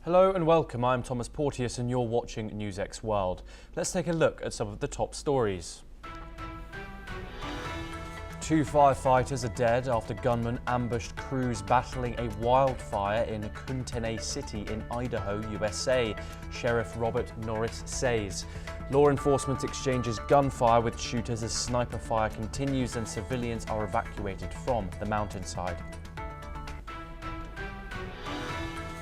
Hello and welcome, I'm Thomas Porteous and you're watching Newsx World. Let's take a look at some of the top stories. 2 firefighters are dead after gunmen ambushed crews battling a wildfire in Kootenai City in Idaho, USA, Sheriff Robert Norris says. Law enforcement exchanges gunfire with shooters as sniper fire continues and civilians are evacuated from the mountainside.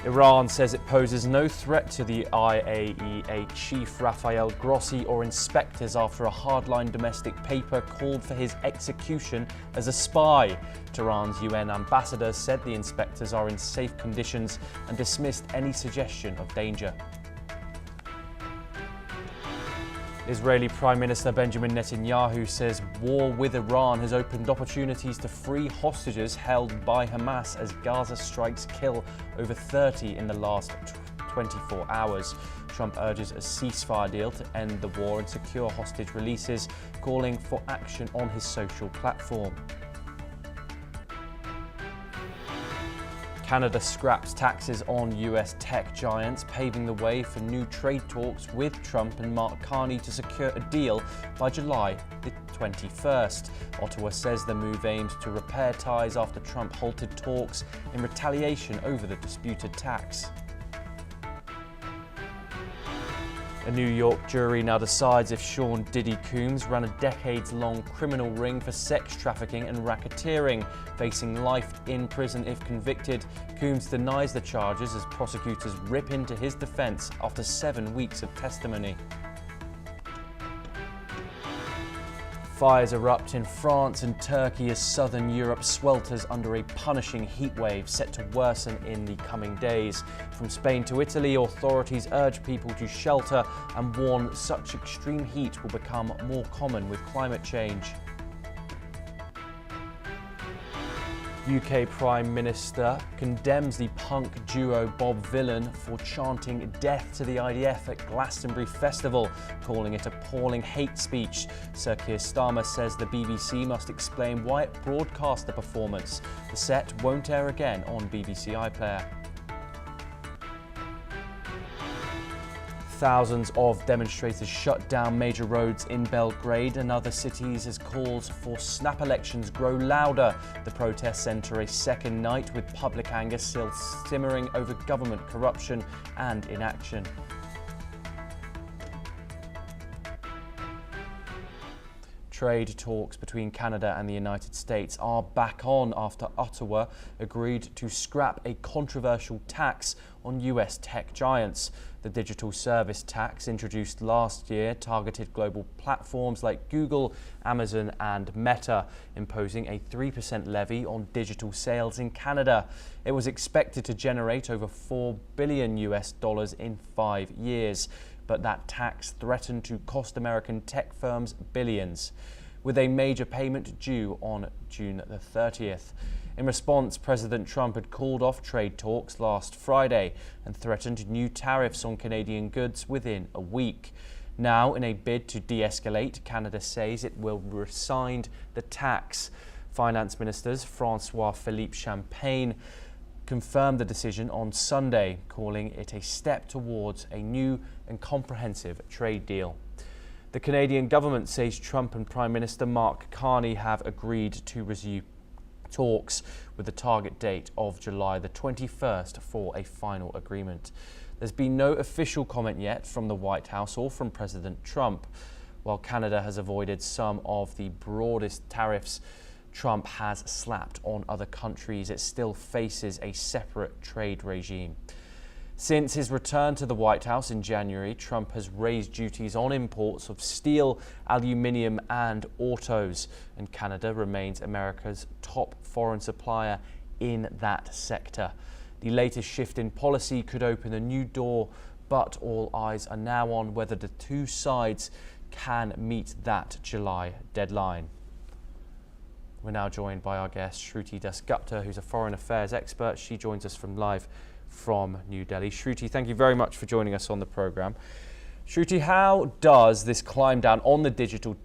Iran says it poses no threat to the IAEA chief Rafael Grossi or inspectors after a hardline domestic paper called for his execution as a spy. Tehran's UN ambassador said the inspectors are in safe conditions and dismissed any suggestion of danger. Israeli Prime Minister Benjamin Netanyahu says war with Iran has opened opportunities to free hostages held by Hamas as Gaza strikes kill over 30 in the last 24 hours. Trump urges a ceasefire deal to end the war and secure hostage releases, calling for action on his social platform. Canada scraps taxes on US tech giants, paving the way for new trade talks with Trump and Mark Carney to secure a deal by July the 21st. Ottawa says the move aims to repair ties after Trump halted talks in retaliation over the disputed tax. A New York jury now decides if Sean Diddy Combs ran a decades-long criminal ring for sex trafficking and racketeering. Facing life in prison if convicted, Combs denies the charges as prosecutors rip into his defense after 7 weeks of testimony. Fires erupt in France and Turkey as southern Europe swelters under a punishing heatwave set to worsen in the coming days. From Spain to Italy, authorities urge people to shelter and warn such extreme heat will become more common with climate change. UK Prime Minister condemns the punk duo Bob Vylan for chanting death to the IDF at Glastonbury Festival, calling it appalling hate speech. Sir Keir Starmer says the BBC must explain why it broadcast the performance. The set won't air again on BBC iPlayer. Thousands of demonstrators shut down major roads in Belgrade and other cities as calls for snap elections grow louder. The protests enter a second night with public anger still simmering over government corruption and inaction. Trade talks between Canada and the United States are back on after Ottawa agreed to scrap a controversial tax on US tech giants. The digital service tax introduced last year targeted global platforms like Google, Amazon and Meta, imposing a 3% levy on digital sales in Canada. It was expected to generate over $4 billion in 5 years. But that tax threatened to cost American tech firms billions, with a major payment due on June the 30th. In response, President Trump had called off trade talks last Friday and threatened new tariffs on Canadian goods within a week. Now, in a bid to de-escalate, Canada says it will rescind the tax. Finance ministers Francois-Philippe Champagne confirmed the decision on Sunday, calling it a step towards a new and comprehensive trade deal. The Canadian government says Trump and Prime Minister Mark Carney have agreed to resume talks with the target date of July the 21st for a final agreement. There's been no official comment yet from the White House or from President Trump. While Canada has avoided some of the broadest tariffs Trump has slapped on other countries, it still faces a separate trade regime. Since his return to the White House in January, Trump has raised duties on imports of steel, aluminium and autos, and Canada remains America's top foreign supplier in that sector. The latest shift in policy could open a new door, but all eyes are now on whether the two sides can meet that July deadline. We're now joined by our guest, Shruti Dasgupta, who's a foreign affairs expert. She joins us live from New Delhi. Shruti, thank you very much for joining us on the programme. Shruti, how does this climb down on the digital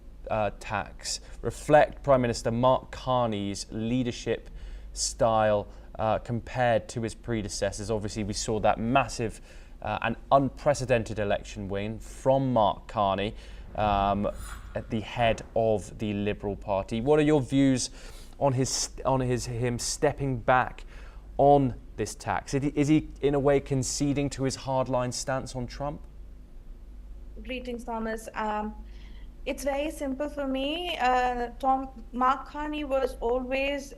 tax reflect Prime Minister Mark Carney's leadership style compared to his predecessors. Obviously, we saw that massive and unprecedented election win from Mark Carney at the head of the Liberal Party. What are your views on him stepping back on this tax? Is he in a way conceding to his hardline stance on Trump? Greetings, Thomas. It's very simple for me. Mark Carney was always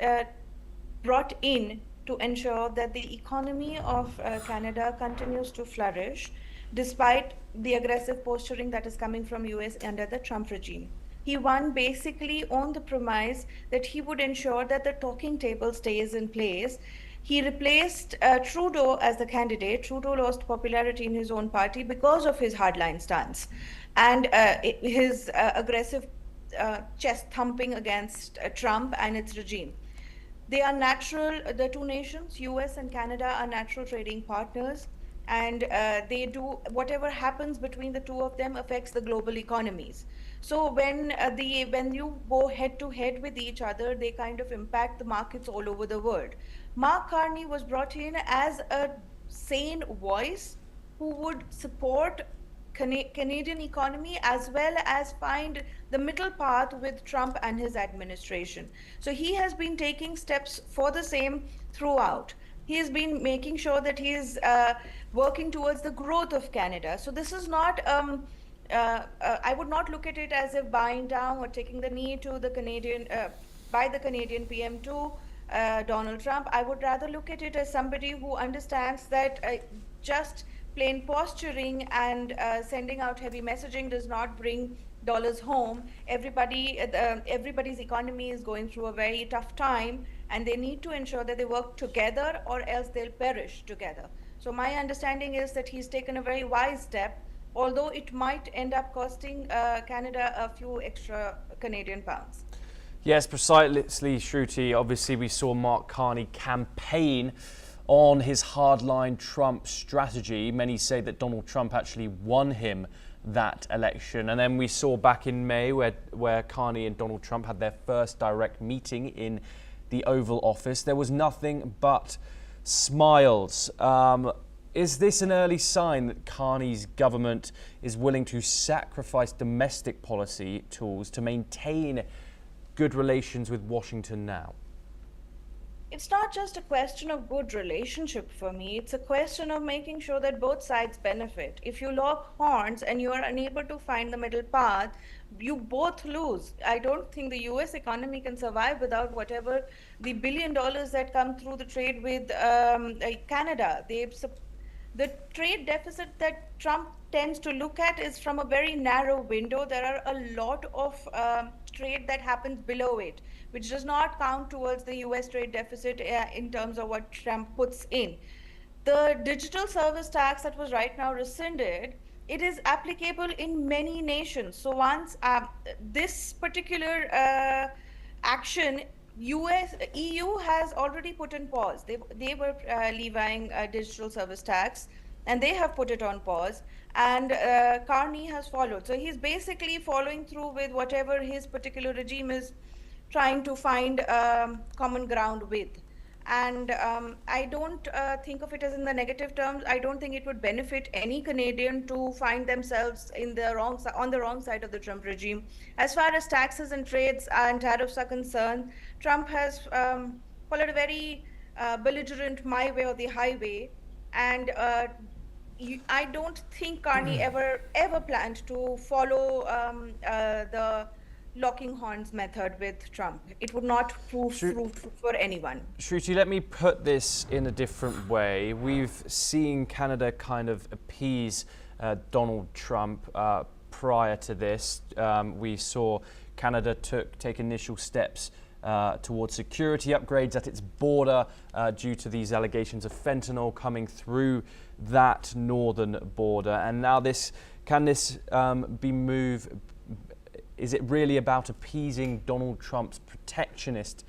brought in to ensure that the economy of Canada continues to flourish despite the aggressive posturing that is coming from US under the Trump regime. He won basically on the premise that he would ensure that the talking table stays in place. He replaced Trudeau as the candidate. Trudeau lost popularity in his own party because of his hardline stance and his aggressive chest thumping against Trump and its regime. They are natural, the two nations, US and Canada, are natural trading partners, and they do whatever happens between the two of them affects the global economies. So when you go head to head with each other, they kind of impact the markets all over the world. Mark Carney was brought in as a sane voice who would support Canadian economy as well as find the middle path with Trump and his administration. So he has been taking steps for the same throughout. He has been making sure that he is working towards the growth of Canada. So this is not, I would not look at it as if buying down or taking the knee to the Canadian, by the Canadian PM to Donald Trump. I would rather look at it as somebody who understands that just plain posturing and sending out heavy messaging does not bring dollars home. Everybody's economy is going through a very tough time, and they need to ensure that they work together or else they'll perish together. So my understanding is that he's taken a very wise step, although it might end up costing Canada a few extra Canadian pounds. Yes, precisely, Shruti. Obviously, we saw Mark Carney campaign on his hardline Trump strategy. Many say that Donald Trump actually won him that election. And then we saw back in May where Carney and Donald Trump had their first direct meeting in the Oval Office. There was nothing but smiles. Is this an early sign that Carney's government is willing to sacrifice domestic policy tools to maintain good relations with Washington now? It's not just a question of good relationship for me. It's a question of making sure that both sides benefit. If you lock horns and you are unable to find the middle path, you both lose. I don't think the US economy can survive without whatever the $1 billion that come through the trade with Canada. The trade deficit that Trump tends to look at is from a very narrow window. There are a lot of trade that happens below it, which does not count towards the US trade deficit in terms of what Trump puts in. The digital service tax that was right now rescinded, it is applicable in many nations. So once this particular action, EU has already put in pause. They were levying a digital service tax, and they have put it on pause, and Carney has followed. So he's basically following through with whatever his particular regime is trying to find common ground with. And I don't think of it as in the negative terms. I don't think it would benefit any Canadian to find themselves on the wrong side of the Trump regime. As far as taxes and trades and tariffs are concerned, Trump has followed a very belligerent my way or the highway. And I don't think Carney ever planned to follow the locking horns method with Trump. It would not prove for anyone. Shruti, let me put this in a different way. We've seen Canada kind of appease Donald Trump prior to this. We saw Canada take initial steps towards security upgrades at its border due to these allegations of fentanyl coming through that northern border. And now can this be moved? Is it really about appeasing Donald Trump's protectionist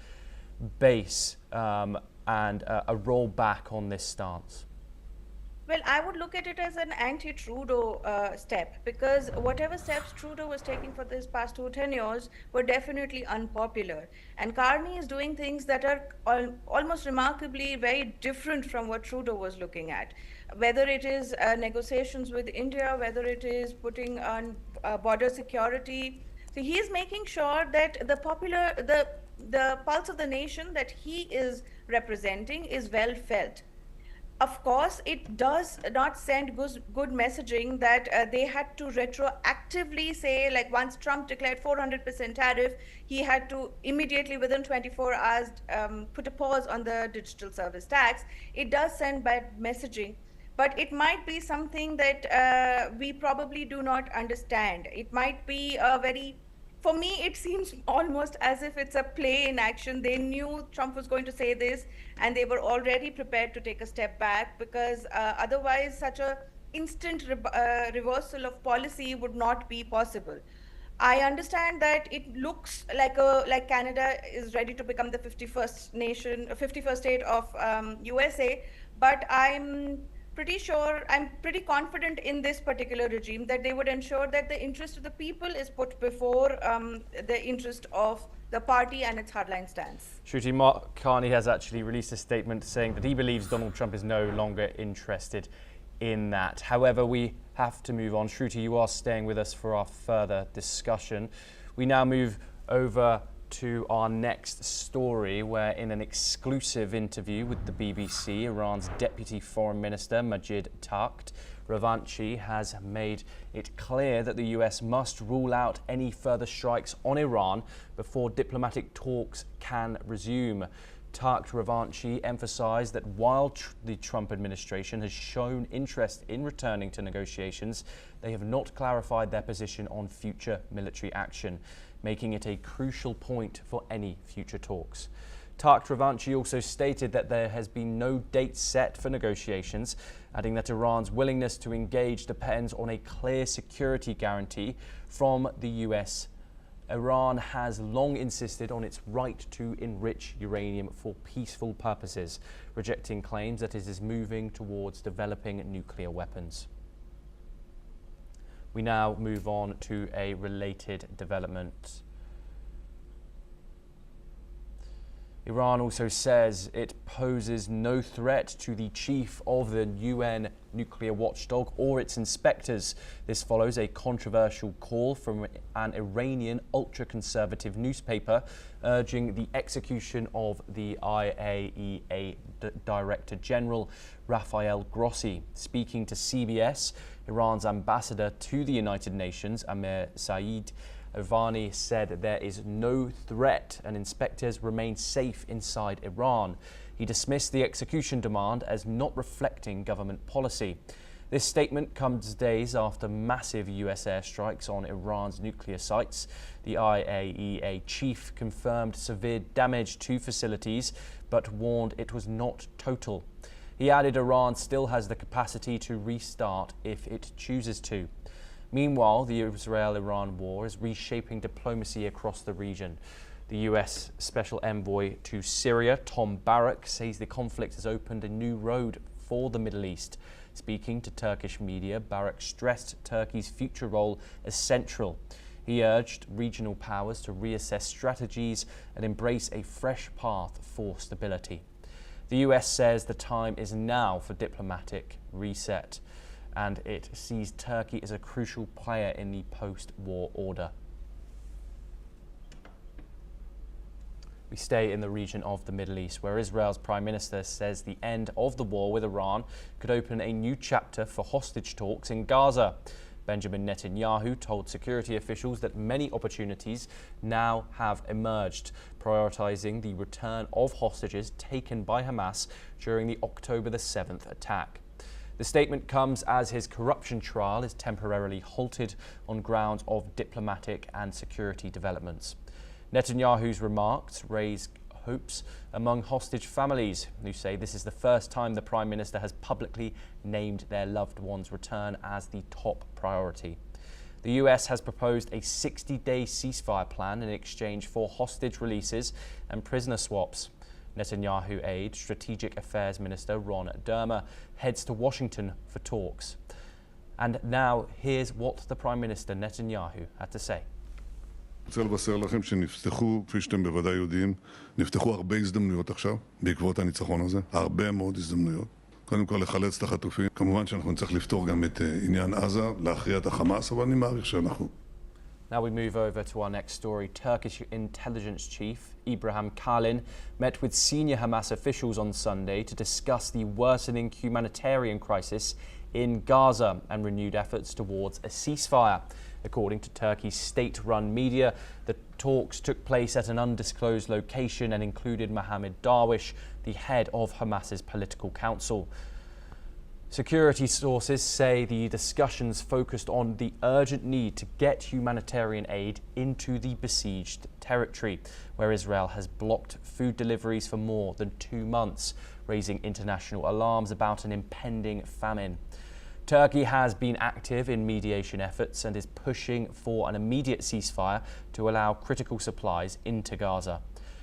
base and a rollback on this stance? Well, I would look at it as an anti-Trudeau step, because whatever steps Trudeau was taking for this past 2 tenures were definitely unpopular. And Carney is doing things that are almost remarkably very different from what Trudeau was looking at. Whether it is negotiations with India, whether it is putting on border security. So he is making sure that the pulse of the nation that he is representing is well felt. Of course, it does not send good messaging that they had to retroactively say, like once Trump declared 400% tariff, he had to immediately within 24 hours put a pause on the digital service tax. It does send bad messaging, but it might be something that we probably do not understand. It might be a very, for me, it seems almost as if it's a play in action. They knew Trump was going to say this, and they were already prepared to take a step back, because otherwise, such a instant reversal of policy would not be possible. I understand that it looks like Canada is ready to become the 51st nation, 51st state of USA, but I'm pretty confident in this particular regime that they would ensure that the interest of the people is put before the interest of the party and its hardline stance. Shruti, Mark Carney has actually released a statement saying that he believes Donald Trump is no longer interested in that. However, we have to move on. Shruti, you are staying with us for our further discussion. We now move over to our next story, where in an exclusive interview with the BBC, Iran's Deputy Foreign Minister Majid Takht Ravanchi has made it clear that the US must rule out any further strikes on Iran before diplomatic talks can resume. Takht Ravanchi emphasized that while the Trump administration has shown interest in returning to negotiations, they have not clarified their position on future military action, making it a crucial point for any future talks. Takht Ravanchi also stated that there has been no date set for negotiations, adding that Iran's willingness to engage depends on a clear security guarantee from the US. Iran has long insisted on its right to enrich uranium for peaceful purposes, rejecting claims that it is moving towards developing nuclear weapons. We now move on to a related development. Iran also says it poses no threat to the chief of the UN nuclear watchdog or its inspectors. This follows a controversial call from an Iranian ultra-conservative newspaper urging the execution of the IAEA Director General Rafael Grossi. Speaking to CBS, Iran's ambassador to the United Nations, Amir Saeed Irvani, said there is no threat and inspectors remain safe inside Iran. He dismissed the execution demand as not reflecting government policy. This statement comes days after massive US airstrikes on Iran's nuclear sites. The IAEA chief confirmed severe damage to facilities, but warned it was not total. He added Iran still has the capacity to restart if it chooses to. Meanwhile, the Israel-Iran war is reshaping diplomacy across the region. The US Special Envoy to Syria, Tom Barrack, says the conflict has opened a new road for the Middle East. Speaking to Turkish media, Barrack stressed Turkey's future role as central. He urged regional powers to reassess strategies and embrace a fresh path for stability. The US says the time is now for diplomatic reset, and it sees Turkey as a crucial player in the post-war order. We stay in the region of the Middle East, where Israel's Prime Minister says the end of the war with Iran could open a new chapter for hostage talks in Gaza. Benjamin Netanyahu told security officials that many opportunities now have emerged, prioritizing the return of hostages taken by Hamas during the October the 7th attack. The statement comes as his corruption trial is temporarily halted on grounds of diplomatic and security developments. Netanyahu's remarks raise hopes among hostage families, who say this is the first time the Prime Minister has publicly named their loved one's return as the top priority. The US has proposed a 60-day ceasefire plan in exchange for hostage releases and prisoner swaps. Netanyahu aide, Strategic Affairs Minister Ron Dermer, heads to Washington for talks. And now here's what the Prime Minister Netanyahu had to say. אני רוצה לבשר לכם שנפתחו, כפי שאתם בוודאי יודעים, נפתחו הרבה הזדמנויות עכשיו, בעקבות הניצחון הזה, הרבה מאוד הזדמנויות. קודם כל לחלץ את החטופים, כמובן שאנחנו נצטרך לפתור גם את עניין עזה, להכריע את החמאס, אבל אני מעריך שאנחנו. Now we move over to our next story. Turkish intelligence chief Ibrahim Kalin met with senior Hamas officials on Sunday to discuss the worsening humanitarian crisis in Gaza and renewed efforts towards a ceasefire. According to Turkey's state-run media, the talks took place at an undisclosed location and included Mohammed Darwish, the head of Hamas's political council. Security sources say the discussions focused on the urgent need to get humanitarian aid into the besieged territory, where Israel has blocked food deliveries for more than 2 months, raising international alarms about an impending famine. Turkey has been active in mediation efforts and is pushing for an immediate ceasefire to allow critical supplies into Gaza.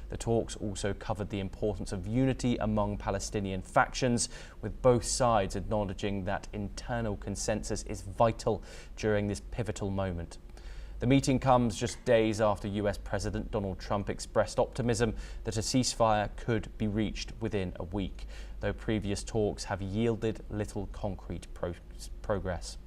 The talks also covered the importance of unity among Palestinian factions, with both sides acknowledging that internal consensus is vital during this pivotal moment. The meeting comes just days after US President Donald Trump expressed optimism that a ceasefire could be reached within a week, though previous talks have yielded little concrete progress.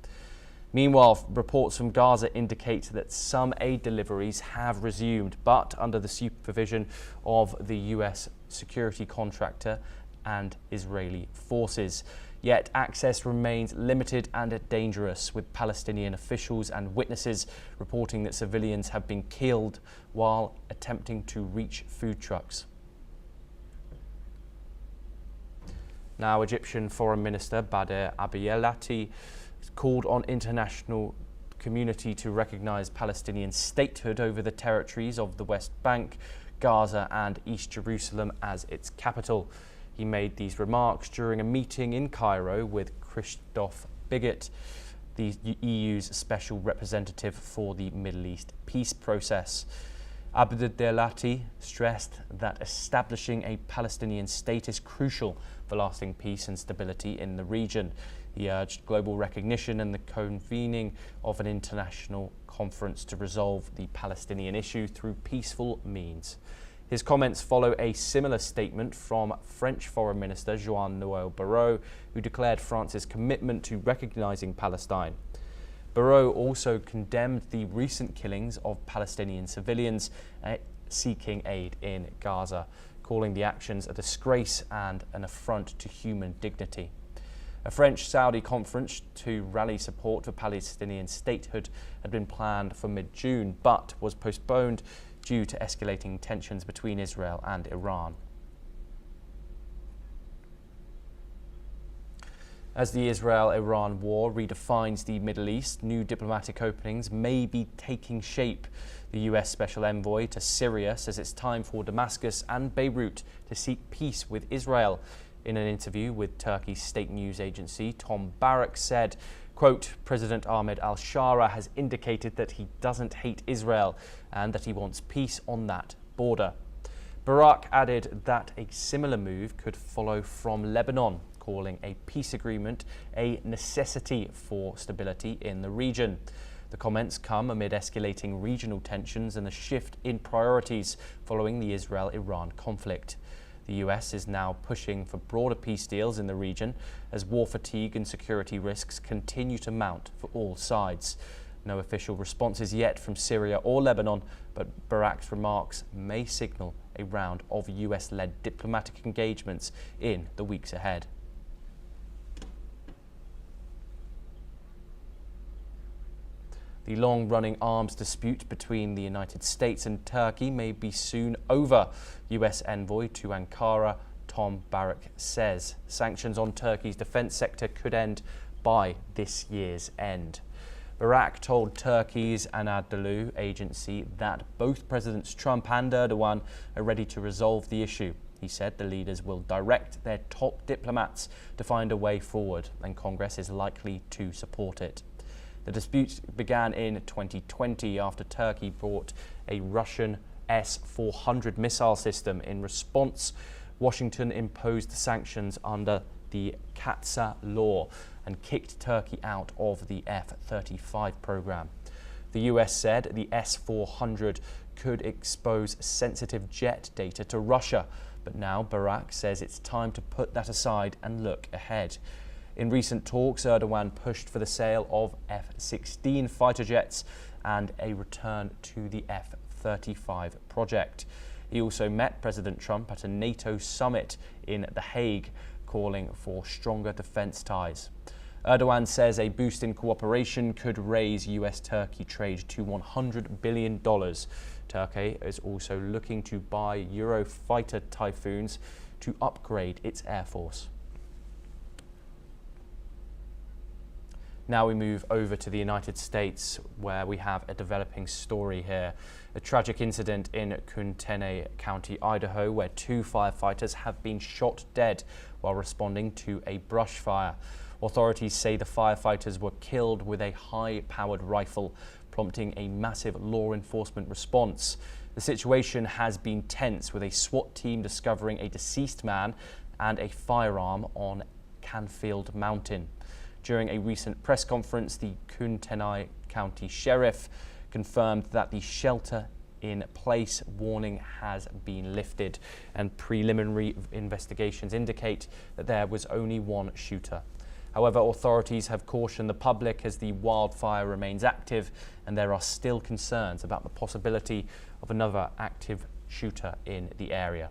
Meanwhile, reports from Gaza indicate that some aid deliveries have resumed, but under the supervision of the US security contractor and Israeli forces. Yet access remains limited and dangerous, with Palestinian officials and witnesses reporting that civilians have been killed while attempting to reach food trucks. Now, Egyptian Foreign Minister Badr Abdellati called on international community to recognise Palestinian statehood over the territories of the West Bank, Gaza and East Jerusalem as its capital. He made these remarks during a meeting in Cairo with Christophe Bigot, the EU's special representative for the Middle East peace process. Abdellati stressed that establishing a Palestinian state is crucial for lasting peace and stability in the region. He urged global recognition and the convening of an international conference to resolve the Palestinian issue through peaceful means. His comments follow a similar statement from French Foreign Minister Jean-Noel Barrot, who declared France's commitment to recognising Palestine. Barrot also condemned the recent killings of Palestinian civilians seeking aid in Gaza, calling the actions a disgrace and an affront to human dignity. A French-Saudi conference to rally support for Palestinian statehood had been planned for mid-June, but was postponed due to escalating tensions between Israel and Iran. As the Israel-Iran war redefines the Middle East, new diplomatic openings may be taking shape. The US Special Envoy to Syria says it's time for Damascus and Beirut to seek peace with Israel. In an interview with Turkey's state news agency, Tom Barak said, quote, President Ahmed al-Shara has indicated that he doesn't hate Israel and that he wants peace on that border. Barak added that a similar move could follow from Lebanon, calling a peace agreement a necessity for stability in the region. The comments come amid escalating regional tensions and a shift in priorities following the Israel-Iran conflict. The US is now pushing for broader peace deals in the region as war fatigue and security risks continue to mount for all sides. No official responses yet from Syria or Lebanon, but Barak's remarks may signal a round of US-led diplomatic engagements in the weeks ahead. The long-running arms dispute between the United States and Turkey may be soon over, US envoy to Ankara Tom Barak says. Sanctions on Turkey's defence sector could end by this year's end. Barak told Turkey's Anadolu agency that both Presidents Trump and Erdogan are ready to resolve the issue. He said the leaders will direct their top diplomats to find a way forward, and Congress is likely to support it. The dispute began in 2020 after Turkey bought a Russian S-400 missile system in response, Washington imposed sanctions under the CAATSA law and kicked Turkey out of the F-35 program. The US said the S-400 could expose sensitive jet data to Russia, but now Barak says it's time to put that aside and look ahead. In recent talks, Erdogan pushed for the sale of F-16 fighter jets and a return to the F-35 project. He also met President Trump at a NATO summit in The Hague, calling for stronger defence ties. Erdogan says a boost in cooperation could raise US-Turkey trade to $100 billion. Turkey is also looking to buy Eurofighter Typhoons to upgrade its air force. Now we move over to the United States, where we have a developing story here. A tragic incident in Kootenai County, Idaho, where 2 firefighters have been shot dead while responding to a brush fire. Authorities say the firefighters were killed with a high-powered rifle, prompting a massive law enforcement response. The situation has been tense, with a SWAT team discovering a deceased man and a firearm on Canfield Mountain. During a recent press conference, the Kootenai County Sheriff confirmed that the shelter-in-place warning has been lifted, and preliminary investigations indicate that there was only one shooter. However, authorities have cautioned the public as the wildfire remains active, and there are still concerns about the possibility of another active shooter in the area.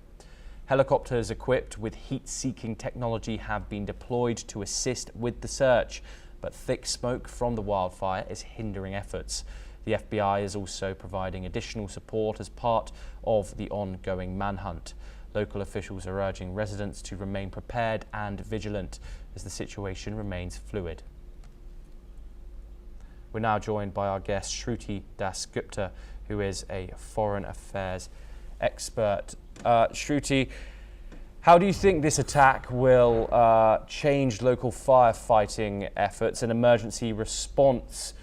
Helicopters equipped with heat-seeking technology have been deployed to assist with the search, but thick smoke from the wildfire is hindering efforts. The FBI is also providing additional support as part of the ongoing manhunt. Local officials are urging residents to remain prepared and vigilant as the situation remains fluid. We're now joined by our guest Shruti Dasgupta, who is a foreign affairs expert. Shruti, how do you think this attack will change local firefighting efforts and emergency response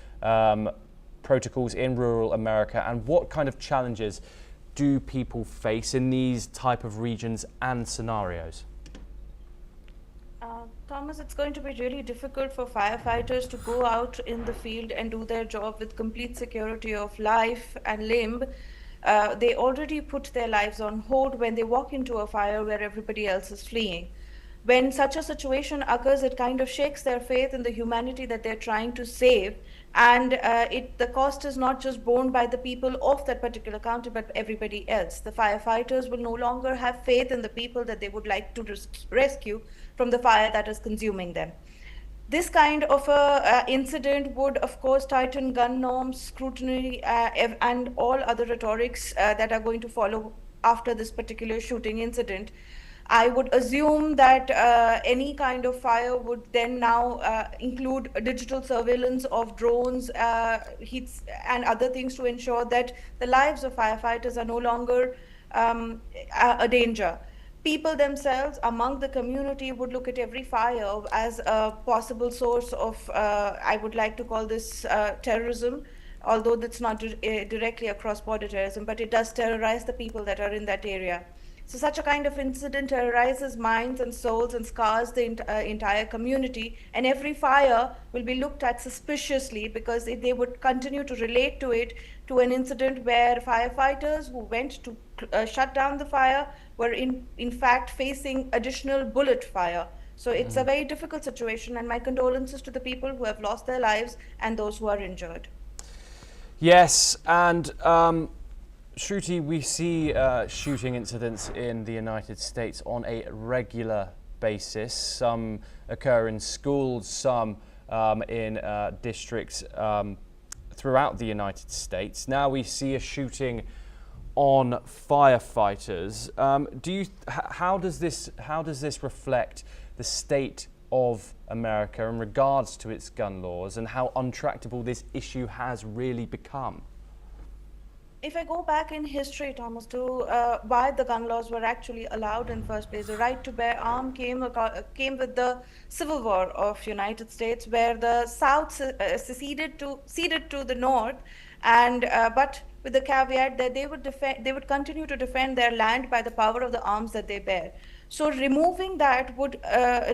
protocols in rural America, and what kind of challenges do people face in these type of regions and scenarios? Thomas, it's going to be really difficult for firefighters to go out in the field and do their job with complete security of life and limb. They already put their lives on hold when they walk into a fire where everybody else is fleeing. When such a situation occurs, it kind of shakes their faith in the humanity that they're trying to save. And the cost is not just borne by the people of that particular county, but everybody else. The firefighters will no longer have faith in the people that they would like to rescue from the fire that is consuming them. This kind of a incident would, of course, tighten gun norms, scrutiny, and all other rhetorics that are going to follow after this particular shooting incident. I would assume that any kind of fire would then now include digital surveillance of drones, heats, and other things to ensure that the lives of firefighters are no longer a danger. People themselves among the community would look at every fire as a possible source of, I would like to call this terrorism, although that's not directly a cross-border terrorism, but it does terrorize the people that are in that area. So such a kind of incident terrorizes minds and souls and scars the entire community, and every fire will be looked at suspiciously because they would continue to relate to it to an incident where firefighters who went to shut down the fire were in fact facing additional bullet fire. So it's a very difficult situation, and my condolences to the people who have lost their lives and those who are injured. Yes, and Shruti, we see shooting incidents in the United States on a regular basis. Some occur in schools, some in districts throughout the United States. Now we see a shooting on firefighters. How does this reflect the state of America in regards to its gun laws, and how untractable this issue has really become? If I go back in history, Thomas, to why the gun laws were actually allowed in the first place, the right to bear arms came with the Civil War of United States, where the South ceded to the North, and but with the caveat that they would continue to defend their land by the power of the arms that they bear. So removing that would,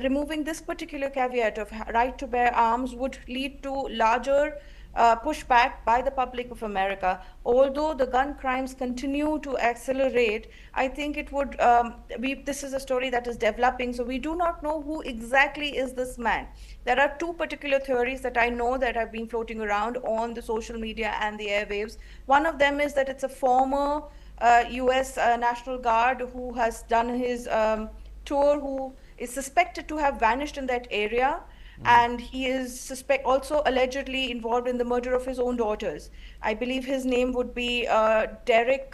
removing this particular caveat of right to bear arms would lead to larger pushback by the public of America. Although the gun crimes continue to accelerate, I think it would, this is a story that is developing, so we do not know who exactly is this man. There are two particular theories that I know that have been floating around on the social media and the airwaves. One of them is that it's a former US National Guard who has done his tour, who is suspected to have vanished in that area. And he is also allegedly involved in the murder of his own daughters. I believe his name would be Travis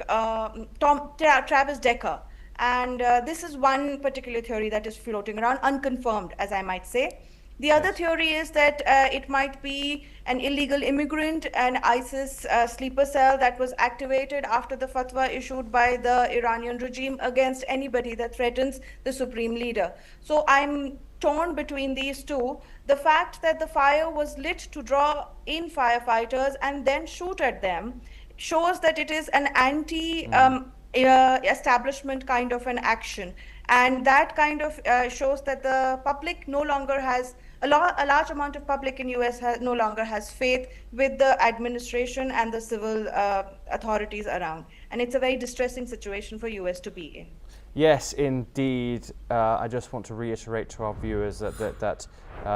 Decker. And this is one particular theory that is floating around, unconfirmed, as I might say. The other theory is that it might be an illegal immigrant, an ISIS sleeper cell that was activated after the fatwa issued by the Iranian regime against anybody that threatens the supreme leader. So I'm torn between these two. The fact that the fire was lit to draw in firefighters and then shoot at them shows that it is an establishment kind of an action. And that kind of shows that the public no longer has, a large amount of public in US no longer has faith with the administration and the civil authorities around. And it's a very distressing situation for US to be in. Yes, indeed. I just want to reiterate to our viewers that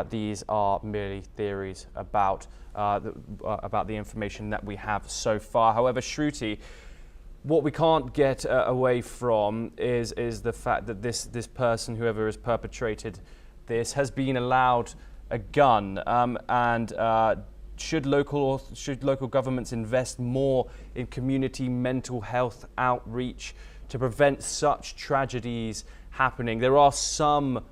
these are merely theories about the information that we have so far. However, Shruti, what we can't get away from is the fact that this person, whoever has perpetrated this, has been allowed a gun, and should local governments invest more in community mental health outreach to prevent such tragedies happening? There are some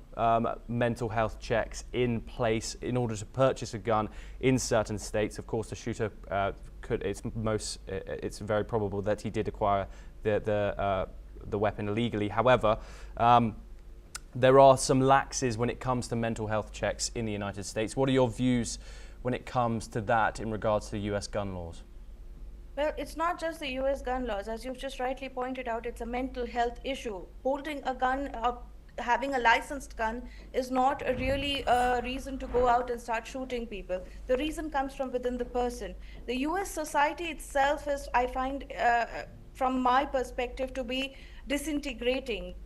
mental health checks in place in order to purchase a gun in certain states. Of course, the shooter it's very probable that he did acquire the weapon illegally. However, there are some laxes when it comes to mental health checks in the United States. What are your views when it comes to that in regards to the US gun laws? Well, it's not just the US gun laws. As you've just rightly pointed out, it's a mental health issue. Holding a gun, having a licensed gun is not really a reason to go out and start shooting people. The reason comes from within the person. The US society itself is, I find, from my perspective, to be disintegrating.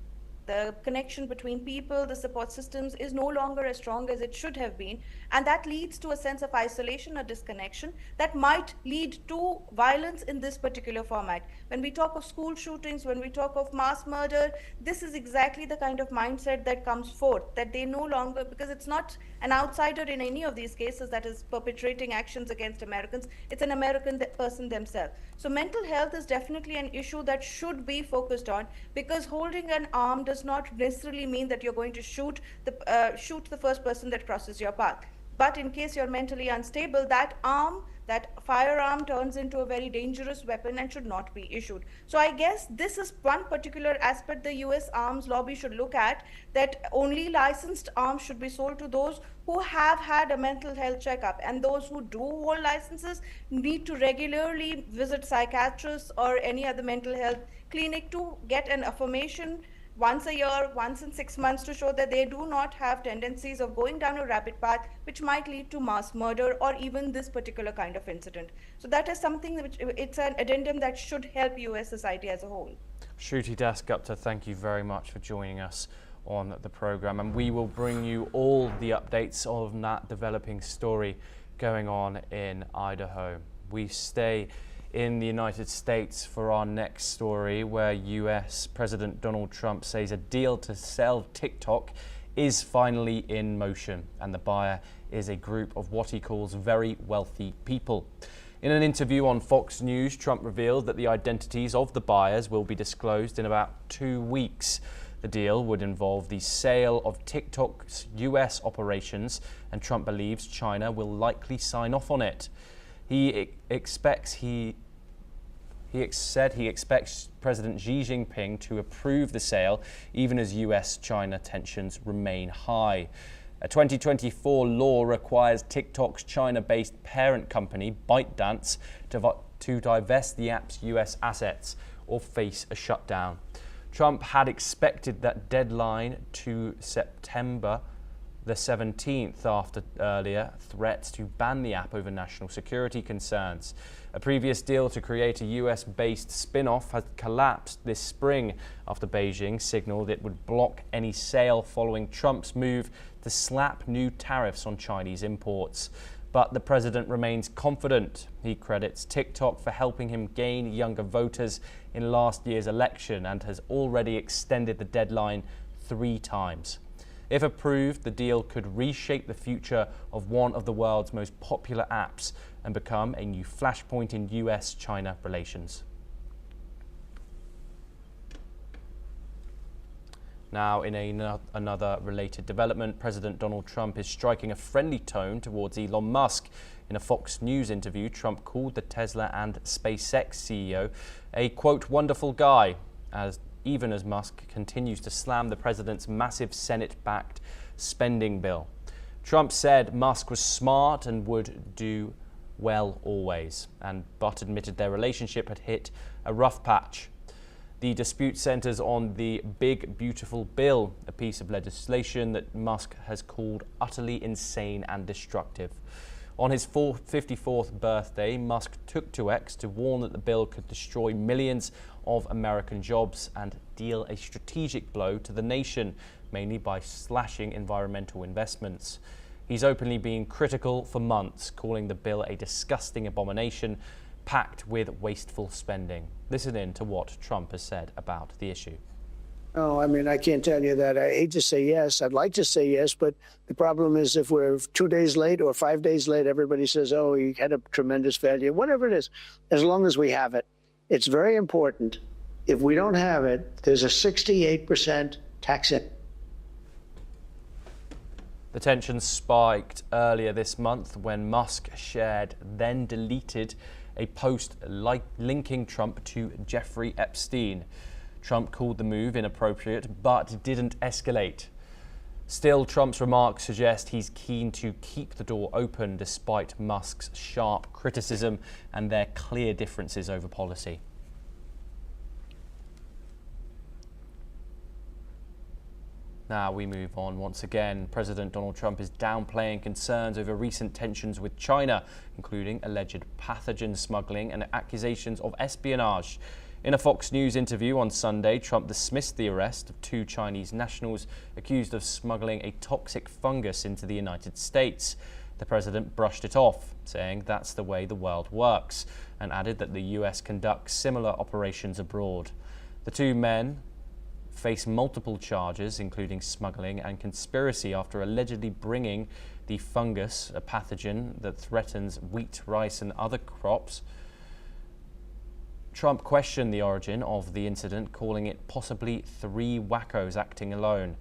The connection between people, the support systems is no longer as strong as it should have been. And that leads to a sense of isolation or disconnection that might lead to violence in this particular format. When we talk of school shootings, when we talk of mass murder, this is exactly the kind of mindset that comes forth, that they no longer, because it's not an outsider in any of these cases that is perpetrating actions against Americans, it's an American person themselves. So mental health is definitely an issue that should be focused on, because holding an arm does not necessarily mean that you're going to shoot the first person that crosses your path. But in case you're mentally unstable, that firearm turns into a very dangerous weapon and should not be issued. So I guess this is one particular aspect the US arms lobby should look at, that only licensed arms should be sold to those who have had a mental health checkup, and those who do hold licenses need to regularly visit psychiatrists or any other mental health clinic to get an affirmation once a year, once in 6 months, to show that they do not have tendencies of going down a rabbit path which might lead to mass murder or even this particular kind of incident. So that is something which, it's an addendum that should help US society as a whole. Shruti Das Gupta, thank you very much for joining us on the program, and we will bring you all the updates of that developing story going on in Idaho. We stay in the United States for our next story, where US President Donald Trump says a deal to sell TikTok is finally in motion, and the buyer is a group of what he calls very wealthy people. In an interview on Fox News, Trump revealed that the identities of the buyers will be disclosed in about 2 weeks. The deal would involve the sale of TikTok's US operations, and Trump believes China will likely sign off on it. He said he expects President Xi Jinping to approve the sale, even as US-China tensions remain high. A 2024 law requires TikTok's China-based parent company, ByteDance, to divest the app's US assets or face a shutdown. Trump had expected that deadline to September the 17th after earlier threats to ban the app over national security concerns. A previous deal to create a US-based spin-off has collapsed this spring after Beijing signaled it would block any sale following Trump's move to slap new tariffs on Chinese imports. But the president remains confident. He credits Tik Tok for helping him gain younger voters in last year's election and has already extended the deadline 3 times. If approved, the deal could reshape the future of one of the world's most popular apps and become a new flashpoint in US-China relations. Now, in another related development, President Donald Trump is striking a friendly tone towards Elon Musk. In a Fox News interview, Trump called the Tesla and SpaceX CEO a, quote, wonderful guy, even as Musk continues to slam the president's massive Senate-backed spending bill. Trump said Musk was smart and would do well always, but admitted their relationship had hit a rough patch. The dispute centers on the Big Beautiful Bill, a piece of legislation that Musk has called utterly insane and destructive. On his 54th birthday, Musk took to X to warn that the bill could destroy millions of American jobs and deal a strategic blow to the nation, mainly by slashing environmental investments. He's openly been critical for months, calling the bill a disgusting abomination packed with wasteful spending. Listen in to what Trump has said about the issue. Oh, I mean, I can't tell you that. I hate to say yes. I'd like to say yes, but the problem is if we're 2 days late or 5 days late, everybody says, oh, he had a tremendous failure. Whatever it is, as long as we have it. It's very important. If we don't have it, there's a 68% tax in. The tensions spiked earlier this month when Musk shared, then deleted, a post linking Trump to Jeffrey Epstein. Trump called the move inappropriate, but didn't escalate. Still, Trump's remarks suggest he's keen to keep the door open despite Musk's sharp criticism and their clear differences over policy. Now we move on once again. President Donald Trump is downplaying concerns over recent tensions with China, including alleged pathogen smuggling and accusations of espionage. In a Fox News interview on Sunday, Trump dismissed the arrest of 2 Chinese nationals accused of smuggling a toxic fungus into the United States. The president brushed it off, saying that's the way the world works, and added that the US conducts similar operations abroad. The 2 men face multiple charges, including smuggling and conspiracy, after allegedly bringing the fungus, a pathogen that threatens wheat, rice and other crops. Trump questioned the origin of the incident, calling it possibly 3 wackos acting alone.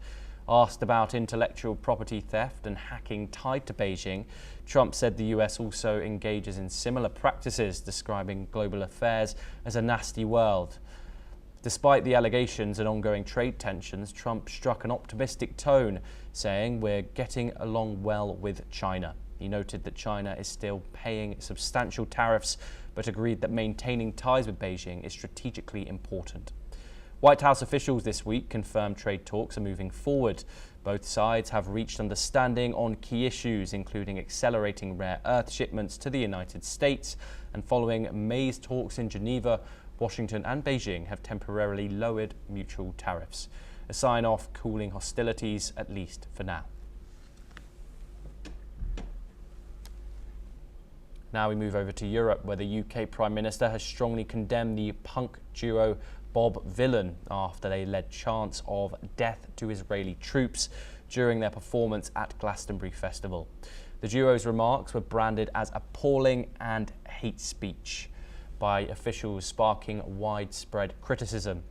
Asked about intellectual property theft and hacking tied to Beijing, Trump said the US also engages in similar practices, describing global affairs as a nasty world. Despite the allegations and ongoing trade tensions, Trump struck an optimistic tone, saying we're getting along well with China. He noted that China is still paying substantial tariffs, but agreed that maintaining ties with Beijing is strategically important. White House officials this week confirmed trade talks are moving forward. Both sides have reached understanding on key issues, including accelerating rare earth shipments to the United States. And following May's talks in Geneva, Washington and Beijing have temporarily lowered mutual tariffs, a sign of cooling hostilities, at least for now. Now we move over to Europe, where the UK Prime Minister has strongly condemned the punk duo Bob Vylan after they led chants of death to Israeli troops during their performance at Glastonbury Festival. The duo's remarks were branded as appalling and hate speech by officials, sparking widespread criticism.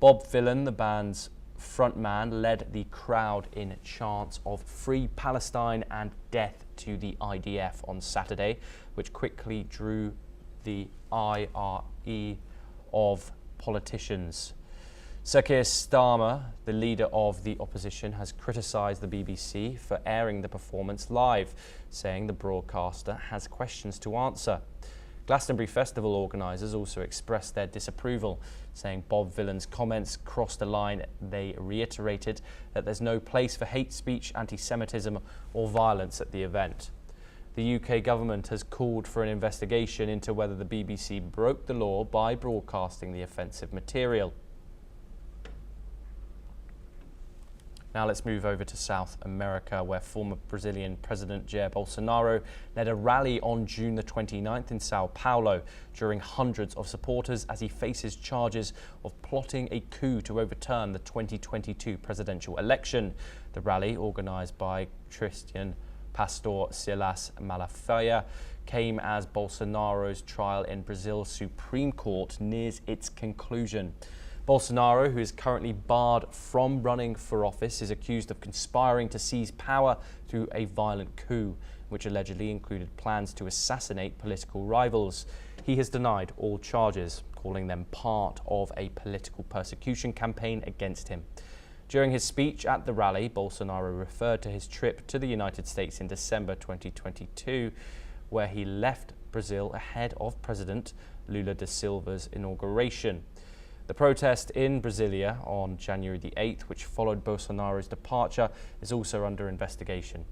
Bob Vylan, the band's frontman, led the crowd in chants of Free Palestine and Death to the IDF on Saturday, which quickly drew the ire of politicians. Sir Keir Starmer, the leader of the opposition, has criticised the BBC for airing the performance live, saying the broadcaster has questions to answer. Glastonbury Festival organisers also expressed their disapproval, saying Bob Vylan's comments crossed a line. They reiterated that there's no place for hate speech, anti-Semitism or violence at the event. The UK government has called for an investigation into whether the BBC broke the law by broadcasting the offensive material. Now let's move over to South America, where former Brazilian President Jair Bolsonaro led a rally on June the 29th in Sao Paulo, drawing hundreds of supporters as he faces charges of plotting a coup to overturn the 2022 presidential election. The rally, organised by Christian Pastor Silas Malafaia, came as Bolsonaro's trial in Brazil's Supreme Court nears its conclusion. Bolsonaro, who is currently barred from running for office, is accused of conspiring to seize power through a violent coup, which allegedly included plans to assassinate political rivals. He has denied all charges, calling them part of a political persecution campaign against him. During his speech at the rally, Bolsonaro referred to his trip to the United States in December 2022, where he left Brazil ahead of President Lula da Silva's inauguration. The protest in Brasilia on January the 8th, which followed Bolsonaro's departure, is also under investigation.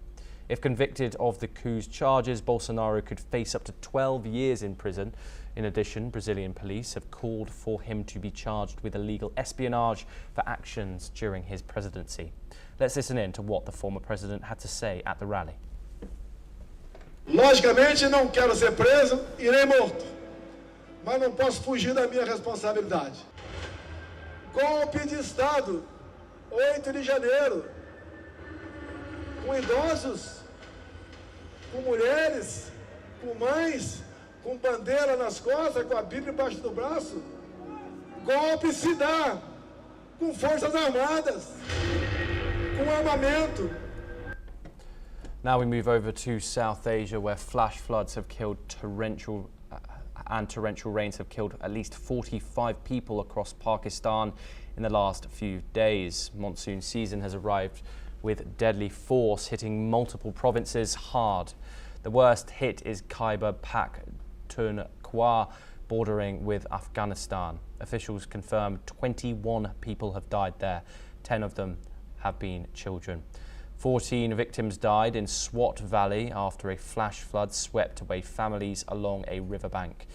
If convicted of the coup's charges, Bolsonaro could face up to 12 years in prison. In addition, Brazilian police have called for him to be charged with illegal espionage for actions during his presidency. Let's listen in to what the former president had to say at the rally. Logicamente, não quero ser preso e nem morto, mas não posso fugir da minha responsabilidade. Golpe de Estado, 8 de janeiro, com idosos, com mulheres, com mães, com bandeira nas costas, com a Bíblia embaixo do braço. Golpe se dá com forças armadas, com armamento. Now we move over to South Asia, where flash floods have killed torrential rains have killed at least 45 people across Pakistan in the last few days. Monsoon season has arrived with deadly force, hitting multiple provinces hard. The worst hit is Khyber Pakhtunkhwa, bordering with Afghanistan. Officials confirm 21 people have died there. 10 of them have been children. 14 victims died in Swat Valley after a flash flood swept away families along a riverbank.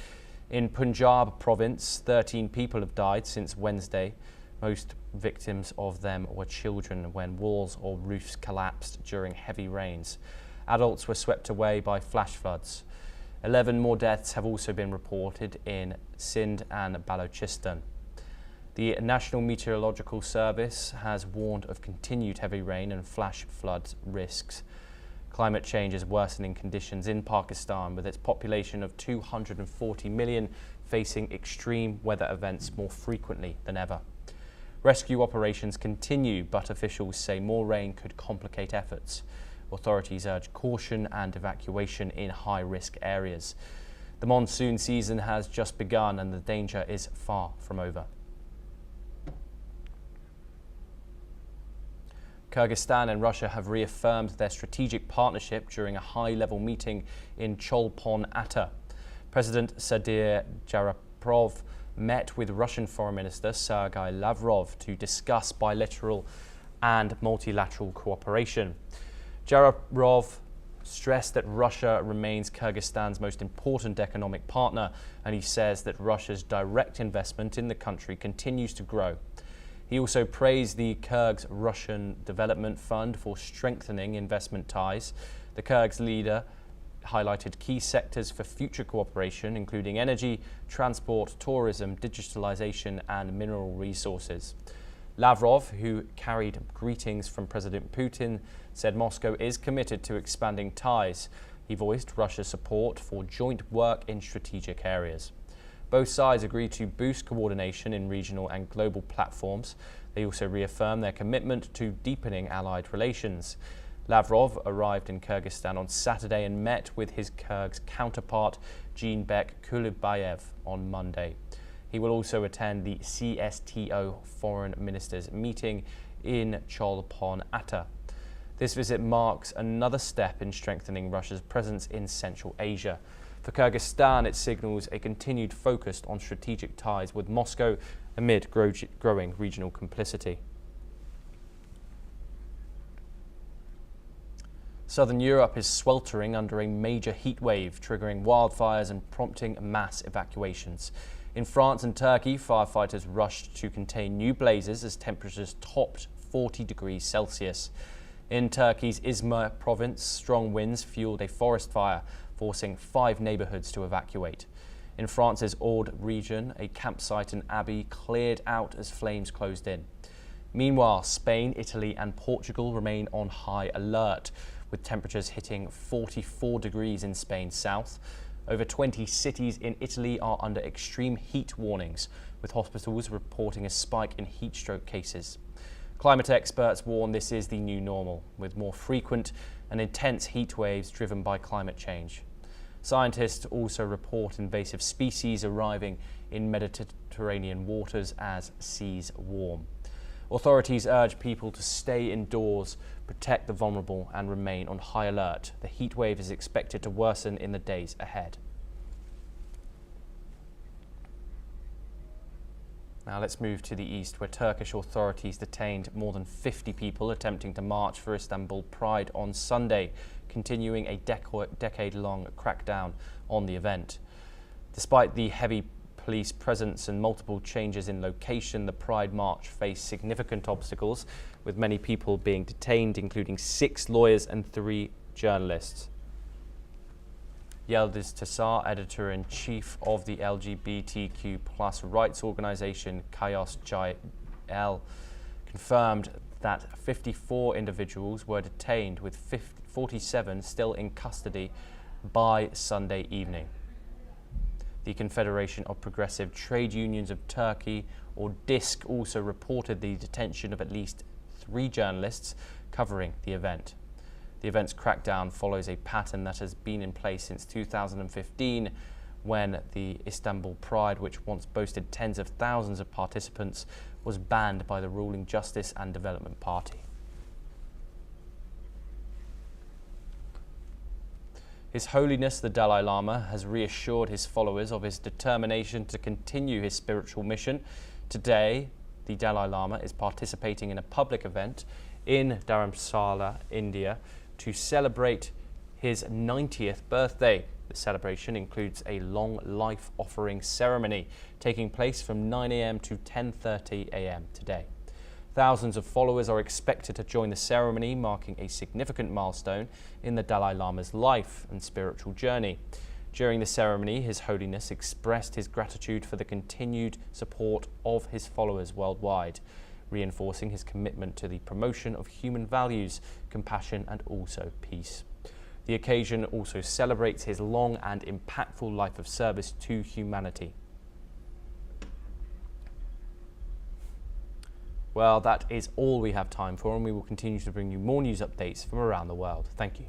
In Punjab province, 13 people have died since Wednesday. Most victims of them were children when walls or roofs collapsed during heavy rains. Adults were swept away by flash floods. 11 more deaths have also been reported in Sindh and Balochistan. The National Meteorological Service has warned of continued heavy rain and flash flood risks. Climate change is worsening conditions in Pakistan, with its population of 240 million facing extreme weather events more frequently than ever. Rescue operations continue, but officials say more rain could complicate efforts. Authorities urge caution and evacuation in high-risk areas. The monsoon season has just begun and the danger is far from over. Kyrgyzstan and Russia have reaffirmed their strategic partnership during a high-level meeting in Cholpon-Ata. President Sadir Japarov met with Russian Foreign Minister Sergei Lavrov to discuss bilateral and multilateral cooperation. Japarov stressed that Russia remains Kyrgyzstan's most important economic partner, and he says that Russia's direct investment in the country continues to grow. He also praised the Kyrgyz Russian Development Fund for strengthening investment ties. The Kyrgyz leader highlighted key sectors for future cooperation, including energy, transport, tourism, digitalization, and mineral resources. Lavrov, who carried greetings from President Putin, said Moscow is committed to expanding ties. He voiced Russia's support for joint work in strategic areas. Both sides agreed to boost coordination in regional and global platforms. They also reaffirmed their commitment to deepening allied relations. Lavrov arrived in Kyrgyzstan on Saturday and met with his Kyrgyz counterpart, Jeanbek Kulibayev, on Monday. He will also attend the CSTO Foreign Ministers meeting in Cholpon-Ata. This visit marks another step in strengthening Russia's presence in Central Asia. For Kyrgyzstan, it signals a continued focus on strategic ties with Moscow amid growing regional complicity. Southern Europe is sweltering under a major heat wave, triggering wildfires and prompting mass evacuations. In France and Turkey, firefighters rushed to contain new blazes as temperatures topped 40 degrees Celsius. In Turkey's Izmir province, strong winds fueled a forest fire, forcing 5 neighborhoods to evacuate. In France's Aude region, a campsite and abbey cleared out as flames closed in. Meanwhile, Spain, Italy and Portugal remain on high alert, with temperatures hitting 44 degrees in Spain's south. Over 20 cities in Italy are under extreme heat warnings, with hospitals reporting a spike in heat stroke cases. Climate experts warn this is the new normal, with more frequent and intense heat waves driven by climate change. Scientists also report invasive species arriving in Mediterranean waters as seas warm. Authorities urge people to stay indoors, protect the vulnerable and remain on high alert. The heat wave is expected to worsen in the days ahead. Now let's move to the east, where Turkish authorities detained more than 50 people attempting to march for Istanbul Pride on Sunday, continuing a decade-long crackdown on the event. Despite the heavy police presence and multiple changes in location, the Pride March faced significant obstacles, with many people being detained, including 6 lawyers and 3 journalists. Yildiz Tassar, editor-in-chief of the LGBTQ+ rights organization Chaos JL, confirmed that 54 individuals were detained, with 47 still in custody by Sunday evening. The Confederation of Progressive Trade Unions of Turkey, or DISC, also reported the detention of at least 3 journalists covering the event. The event's crackdown follows a pattern that has been in place since 2015, when the Istanbul Pride, which once boasted tens of thousands of participants, was banned by the ruling Justice and Development Party. His Holiness the Dalai Lama has reassured his followers of his determination to continue his spiritual mission. Today, the Dalai Lama is participating in a public event in Dharamsala, India, to celebrate his 90th birthday. The celebration includes a long life offering ceremony taking place from 9 a.m. to 10:30 a.m. today. Thousands of followers are expected to join the ceremony, marking a significant milestone in the Dalai Lama's life and spiritual journey. During the ceremony, His Holiness expressed his gratitude for the continued support of his followers worldwide, reinforcing his commitment to the promotion of human values, compassion and also peace. The occasion also celebrates his long and impactful life of service to humanity. Well, that is all we have time for, and we will continue to bring you more news updates from around the world. Thank you.